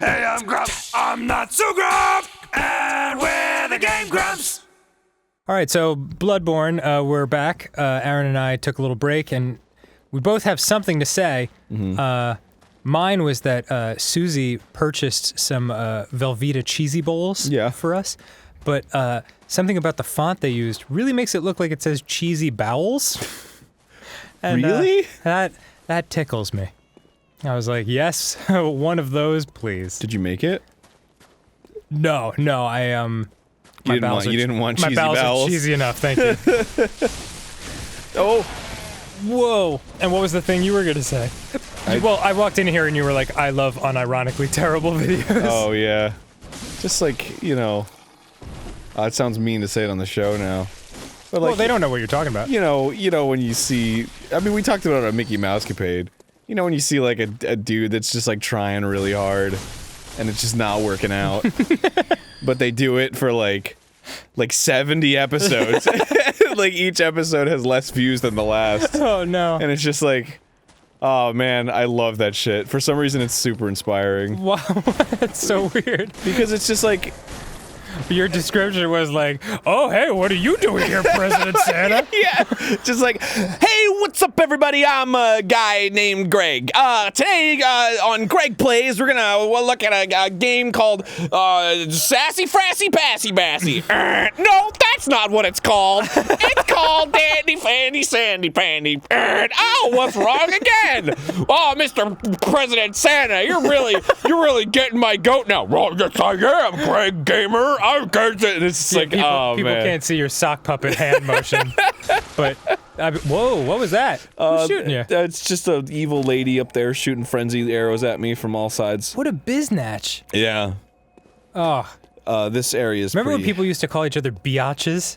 Hey, I'm Grumps. I'm not so Grump, and we're the GameGrumps. All right, so Bloodborne, we're back. Aaron and I took a little break, and we both have something to say. Mine was that Susie purchased some Velveeta cheesy bowls for us, but something about the font they used really makes it look like it says cheesy bowels. And, really? That tickles me. I was like, yes, one of those, please. Did you make it? No, I You didn't want cheesy bowels. My bowels bowels? are cheesy enough, thank you. Oh. Whoa. And what was the thing you were gonna say? I walked in here and you were like, I love unironically terrible videos. Oh, yeah. Just like, you know... it sounds mean to say it on the show now. But like, well, they don't know what you're talking about. You know when you see... I mean, we talked about it on Mickey Mouse-capade. You know when you see like a dude that's just like trying really hard and it's just not working out. But they do it for like 70 episodes. Like each episode has less views than the last. Oh no. And it's just like, oh man, I love that shit. For some reason it's super inspiring. Wow, that's so weird. Because it's just like... Your description was like, oh hey, what are you doing here, President Santa? Yeah, just like, hey, what's up everybody, I'm a guy named Greg. Today on Greg Plays, we're gonna look at a game called Sassy Frassy Passy Bassy. No, that's not what it's called. It's called Dandy Fandy Sandy Pandy. Oh, what's wrong again? Oh, Mr. President Santa, you're really getting my goat now. Well, yes I am, Greg Gamer. I'm good. It's just like, people man. can't see your sock puppet hand motion. But, whoa, what was that? Who's shooting you? It's just an evil lady up there shooting frenzied arrows at me from all sides. What a biznatch. Yeah. Oh. This area is Remember pretty... when people used to call each other biatches?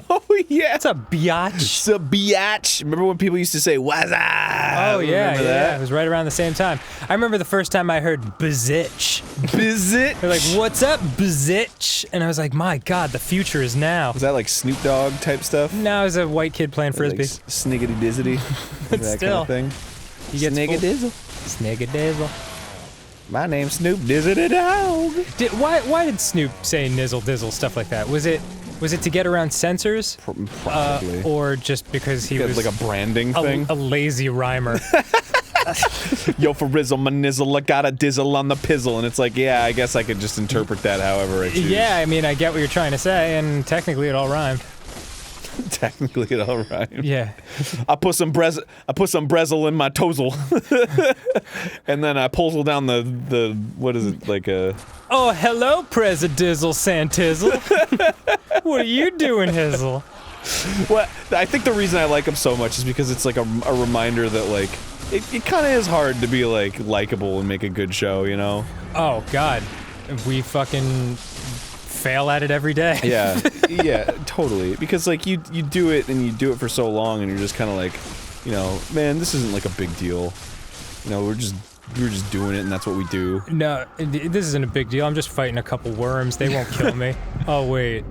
Oh, yeah. What's a biatch? It's a biatch. Remember when people used to say, what's up? Oh, yeah. It was right around the same time. I remember the first time I heard bizitch. Bizitch? They're like, what's up, bizitch? And I was like, my God, the future is now. Was that like Snoop Dogg type stuff? No, I was a white kid playing Frisbee. Like sniggity dizzity? That Still. kind of thing? You get Sniggadizzle. Sniggadizzle. My name's Snoop Dizzity Dog. Why did Snoop say nizzle dizzle, stuff like that? Was it to get around censors? Probably. Or just because he was like a branding thing? A lazy rhymer. Yo, for Rizzle, my nizzle, I got a dizzle on the pizzle. And it's like, yeah, I guess I could just interpret that however I choose. Yeah, I mean, I get what you're trying to say, and technically it all rhymed. Technically it all rhymed. Yeah. I put some brezel in my tozel. And then I puzzle down the what is it, like a... Oh, hello, Presidizzle Santizzle. What are you doing, Hizzle? Well, I think the reason I like him so much is because it's like a reminder that, like, it kind of is hard to be, like, likable and make a good show, you know? Oh, God. We fucking fail at it every day. Yeah, yeah, totally. Because, like, you do it, and you do it for so long, and you're just kind of like, you know, man, this isn't, like, a big deal. You know, we're just doing it, and that's what we do. No, this isn't a big deal. I'm just fighting a couple worms. They won't kill me. Oh, wait.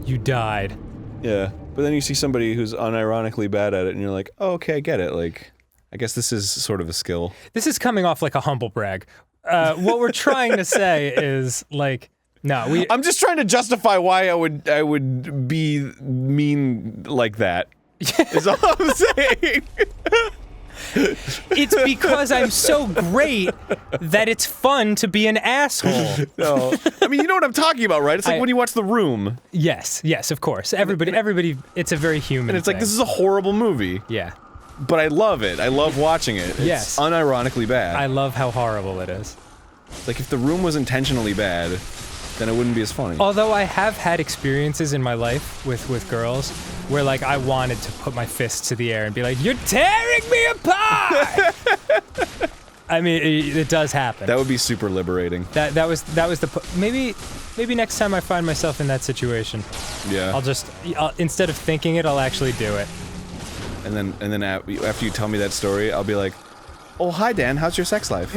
You died. Yeah. But then you see somebody who's unironically bad at it, and you're like, oh, okay, I get it. Like, I guess this is sort of a skill. This is coming off like a humble brag. What we're trying to say is, like, no, I'm just trying to justify why I would be mean like that. Is all I'm saying. It's because I'm so great that it's fun to be an asshole. No, I mean, you know what I'm talking about, right? It's like when you watch The Room. Yes, of course. Everybody, it's a very human And it's like, thing. this is a horrible movie. Yeah. But I love it. I love watching it. It's Yes. unironically bad. I love how horrible it is. Like, if The Room was intentionally bad, then it wouldn't be as funny. Although I have had experiences in my life with girls where, like, I wanted to put my fists to the air and be like, you're tearing me apart! I mean, it does happen. That would be super liberating. That was maybe next time I find myself in that situation, Yeah. I'll instead of thinking it, I'll actually do it. And then after you tell me that story, I'll be like, oh, hi, Dan, how's your sex life?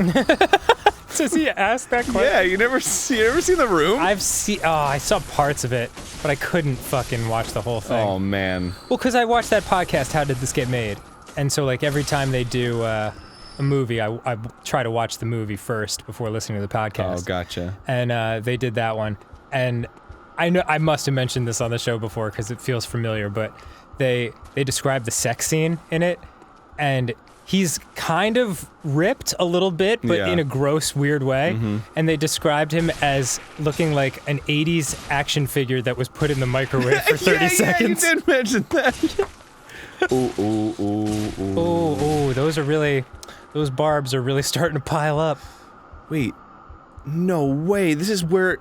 Does he ask that question? Yeah, you ever seen The Room? I saw parts of it, but I couldn't fucking watch the whole thing. Oh, man. Well, because I watched that podcast, How Did This Get Made? And so, like, every time they do, a movie. I try to watch the movie first before listening to the podcast. Oh, gotcha. And they did that one. And I know I must have mentioned this on the show before because it feels familiar, but they described the sex scene in it, and he's kind of ripped a little bit, but in a gross, weird way. Mm-hmm. And they described him as looking like an 80s action figure that was put in the microwave for 30 seconds. Yeah, you did mention that. Ooh. Those barbs are really starting to pile up. Wait. No way. This is where...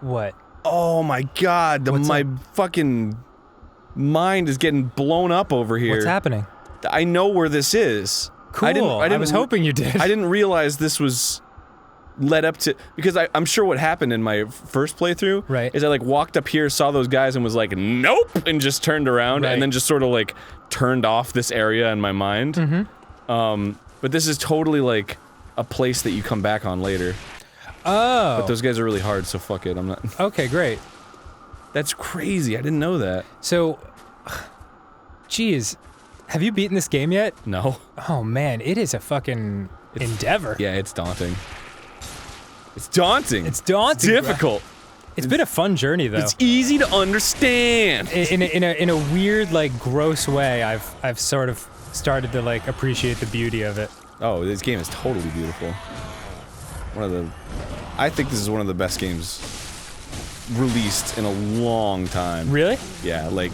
What? Oh my god. My fucking mind is getting blown up over here. What's happening? I know where this is. Cool. I was hoping you did. I didn't realize this was led up to, because I'm sure what happened in my first playthrough is I like walked up here, saw those guys, and was like, nope, and just turned around and then just sort of like turned off this area in my mind. Mm-hmm. But this is totally like a place that you come back on later. Oh. But those guys are really hard, so fuck it. I'm not. Okay, great. That's crazy. I didn't know that. So, geez. Have you beaten this game yet? No. Oh man, it is a fucking endeavor. Yeah, it's daunting. It's daunting. It's daunting. Difficult. It's been a fun journey though. It's easy to understand. In a weird, like, gross way, I've sort of started to like appreciate the beauty of it. Oh, this game is totally beautiful. I think this is one of the best games released in a long time. Really? Yeah, like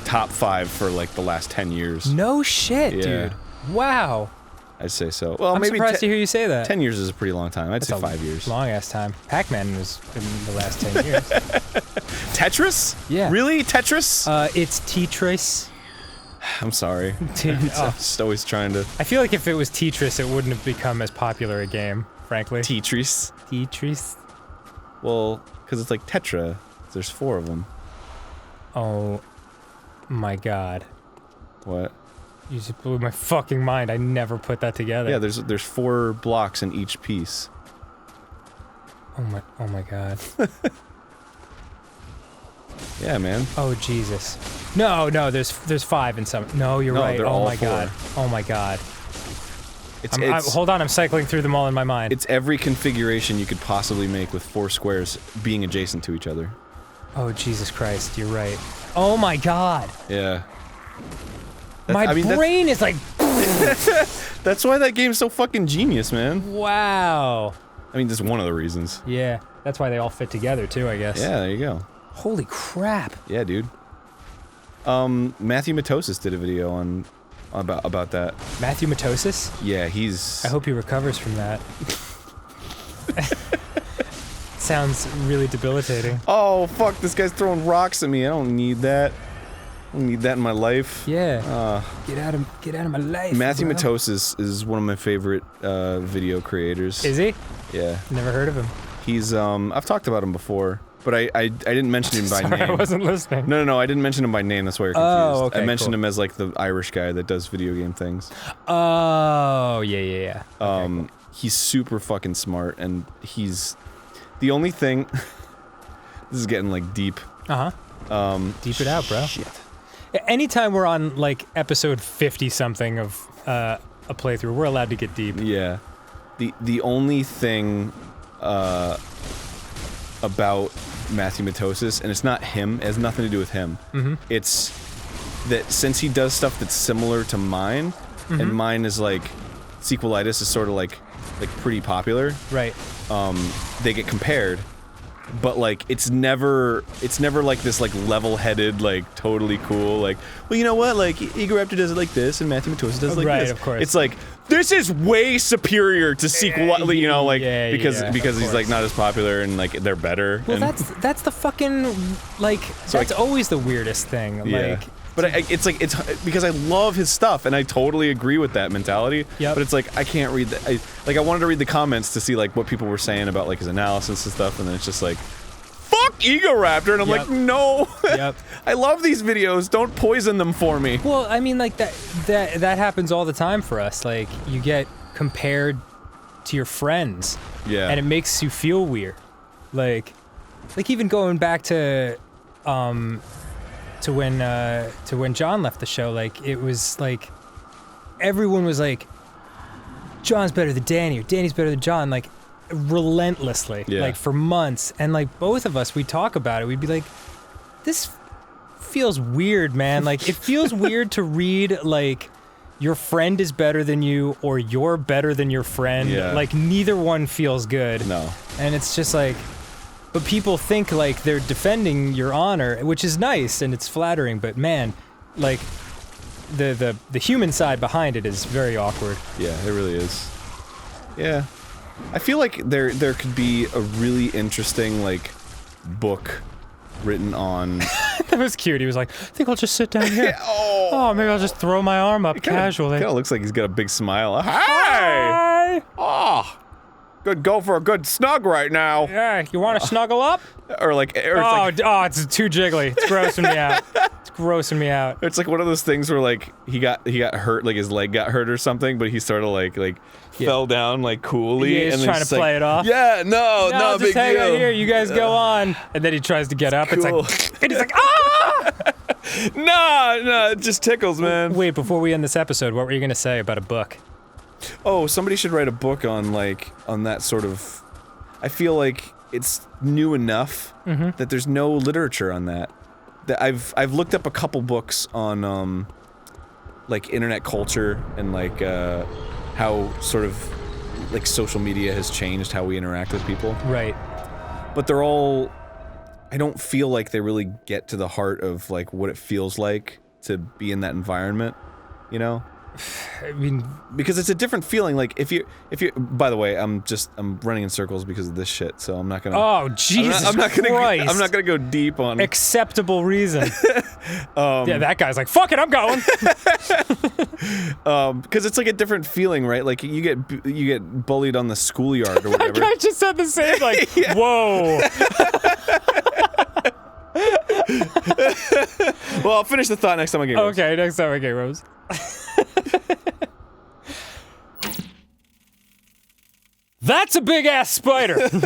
top 5 for like the last 10 years. No shit, dude. Wow. I'd say so. Well, I'm maybe surprised to hear you say that. 10 years is a pretty long time. I'd say 5 years. Long ass time. Pac-Man was in the last 10 years. Tetris? Yeah. Really? Tetris? It's Tetris. I'm sorry. I'm just always trying to... I feel like if it was Tetris, it wouldn't have become as popular a game, frankly. Tetris? Tetris? Well, because it's like Tetra. There's 4 of them. Oh my god. What? You just blew my fucking mind. I never put that together. Yeah, there's 4 blocks in each piece. Oh my god. Yeah, man. Oh Jesus. No, there's 5 in some. No, you're right. They're Oh all my 4. god. Oh my god. It's hold on, I'm cycling through them all in my mind. It's every configuration you could possibly make with 4 squares being adjacent to each other. Oh Jesus Christ, you're right. Oh my god. Yeah. My brain is like... That's why that game's so fucking genius, man. Wow. I mean, that's one of the reasons. Yeah, that's why they all fit together too, I guess. Yeah, there you go. Holy crap. Yeah, dude. Matthew Matosis did a video about that. Matthew Matosis? Yeah, he's... I hope he recovers from that. Sounds really debilitating. Oh, fuck, this guy's throwing rocks at me. I don't need that. I don't need that in my life. Yeah. Get out of my life. Matthew bro. Matosis is one of my favorite video creators. Is he? Yeah. Never heard of him. He's I've talked about him before, but I didn't mention him by Sorry, name. I wasn't listening. No, I didn't mention him by name. That's why you're confused. Oh, okay, I mentioned cool. him as like the Irish guy that does video game things. Oh, yeah. Okay, cool. He's super fucking smart, and he's the only thing. This is getting like deep. Deep it out, bro. Shit. Anytime we're on like episode 50 something of a playthrough, we're allowed to get deep. Yeah. The only thing about Matthew Matosis, and it's not him, it has nothing to do with him. Mm-hmm. It's that since he does stuff that's similar to mine, and mine is like sequelitis is sort of like pretty popular. Right. They get compared. But like it's never like this like level-headed like totally cool like, well, you know what, like Egoraptor does it like this and Matthew Matosis does it like right, this. Of course. It's like this is way superior to sequel, you know, like because he's like not as popular and like they're better. Well, and, that's the fucking like that's always the weirdest thing. Yeah. Like, but it's because I love his stuff and I totally agree with that mentality. Yep. But it's like I can't read that. I wanted to read the comments to see like what people were saying about like his analysis and stuff, and then it's just like, fuck Egoraptor, and I'm like, no. Yep. I love these videos. Don't poison them for me. Well, I mean, like that happens all the time for us. Like you get compared to your friends. Yeah. And it makes you feel weird. Like even going back to when John left the show, like it was like everyone was like, John's better than Danny, or Danny's better than John, like, relentlessly, Yeah. like, for months. And, like, both of us, we talk about it. We'd be like, this feels weird, man. Like, it feels weird to read, like, your friend is better than you, or you're better than your friend. Yeah. Like, neither one feels good. No. And it's just like, but people think, like, they're defending your honor, which is nice, and it's flattering, but man, like, the human side behind it is very awkward. Yeah, it really is. Yeah. I feel like there could be a really interesting, like, book written on... That was cute. He was like, I think I'll just sit down here. Oh, maybe I'll just throw my arm up casually. Kind of looks like he's got a big smile. Hi! Hi! Oh, good go for a good snug right now. Yeah, you want to snuggle up? Or like, It's too jiggly. It's grossing me out. It's grossing me out. it's like one of those things where like he got hurt, like his leg got hurt or something, but he sort of like fell down like coolly. Yeah, he's and then trying to play it off. Yeah, no, Just big hang deal. out here. You guys go on. And then he tries to get up. Cool. It's like, and he's like, ah! No, it just tickles, man. Wait, before we end this episode, what were you gonna say about a book? Oh, somebody should write a book on that sort of. I feel like it's new enough that there's no literature on that. That I've looked up a couple books on like internet culture and like how sort of like social media has changed how we interact with people. Right. But they're all. I don't feel like they really get to the heart of like what it feels like to be in that environment, you know? I mean, Because it's a different feeling. Like if you, by the way, I'm running in circles because of this shit. So I'm not gonna. oh, Jesus Christ. I'm not gonna go deep on. Acceptable reason. Yeah, that guy's like, fuck it, I'm going. Because it's like a different feeling, right? Like you get bullied on the schoolyard or whatever. I just said the same, like, whoa. Well, I'll finish the thought next time I get. Okay, next time I get Rose. That's a big ass spider. Woo!